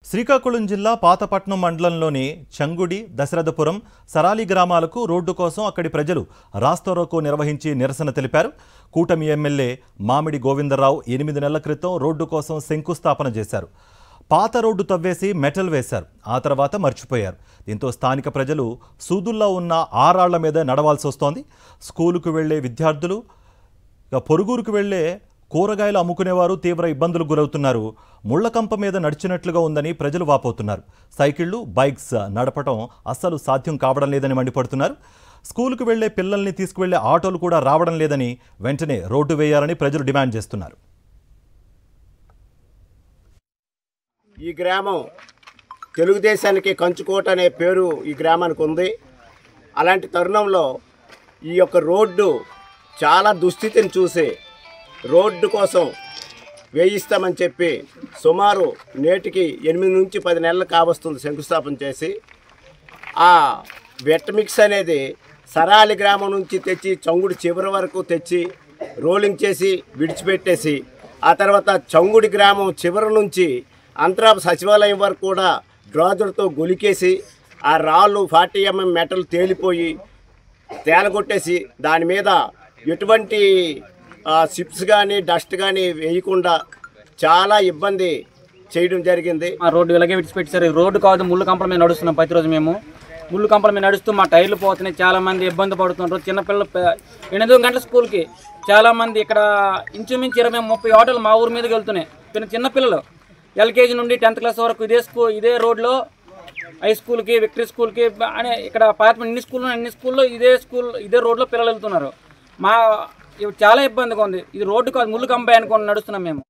శ్రీకాకుళం జిల్లా పాతపట్నం మండలంలోని చంగుడి, దశరథపురం, సరాలి గ్రామాలకు రోడ్డు కోసం అక్కడి ప్రజలు రాస్తారోకో నిర్వహించి నిరసన తెలిపారు. కూటమి ఎమ్మెల్యే మామిడి గోవిందరావు 8 నెలల క్రితం రోడ్డు కోసం శంకుస్థాపన చేశారు. పాత రోడ్డు తవ్వేసి మెటల్ వేశారు. ఆ తర్వాత మర్చిపోయారు. దీంతో స్థానిక ప్రజలు సూదుల్లో ఉన్న ఆరాళ్ల మీద నడవాల్సి వస్తోంది. స్కూలుకు వెళ్లే విద్యార్థులు, పొరుగురుకు వెళ్లే కూరగాయలు అమ్ముకునేవారు తీవ్ర ఇబ్బందులు గురవుతున్నారు. ముళ్లకంప మీద నడిచినట్లుగా ఉందని ప్రజలు వాపోతున్నారు. సైకిళ్లు, బైక్స్ నడపడం అస్సలు సాధ్యం కావడం లేదని మండిపడుతున్నారు. స్కూలుకు వెళ్లే పిల్లల్ని తీసుకువెళ్లే ఆటోలు కూడా రావడం లేదని వెంటనే రోడ్డు వేయాలని ప్రజలు డిమాండ్ చేస్తున్నారు. ఈ గ్రామం తెలుగుదేశానికి కంచుకోట అనే పేరు ఈ గ్రామానికి ఉంది. అలాంటి తరుణంలో ఈ యొక్క రోడ్డు చాలా దుస్థితిని చూసి రోడ్డు కోసం వేయిస్తామని చెప్పి సుమారు నేటికి 8 నుంచి 10 నెలలు కావస్తుంది శంకుస్థాపన చేసి. ఆ వెట్ మిక్స్ అనేది సరాలి గ్రామం నుంచి తెచ్చి చంగుడి చివరి వరకు తెచ్చి రోలింగ్ చేసి విడిచిపెట్టేసి, ఆ తర్వాత చంగుడి గ్రామం చివరి నుంచి అంతరాపు సచివాలయం వరకు కూడా డ్రాజర్తో గొలికేసి ఆ రాళ్ళు 40 mm మెటల్ తేలిపోయి తేలగొట్టేసి దాని మీద ఎటువంటి సిప్స్ కానీ డస్ట్ కానీ వేయకుండా చాలా ఇబ్బంది చేయడం జరిగింది. ఆ రోడ్డు ఇలాగే విడిచిపెట్టారు. రోడ్డు కాదు, ముళ్ళు కంపల మీద నడుస్తున్నాం. ప్రతిరోజు మేము ముళ్ళు కంపల మీద నడుస్తూ మా టైర్లు పోతున్నాయి. చాలామంది ఇబ్బంది పడుతున్నారు. చిన్నపిల్లలు 8 గంటల స్కూల్కి చాలామంది ఇక్కడ ఇంచుమించు 20-30 ఆటోలు మా ఊరి మీదకి వెళ్తున్నాయి. చిన్నపిల్లలు LKG నుండి 10th క్లాస్ వరకు ఇదే రోడ్లో హై స్కూల్కి, విక్టరీ స్కూల్కి అని ఇక్కడ అన్ని స్కూల్లో ఇదే రోడ్లో పిల్లలు వెళ్తున్నారు. చాలా ఇబ్బందిగా ఉంది. ఇది రోడ్డు కాదు, ముళ్ళు కంప అనుకొని నడుస్తున్నాం మేము.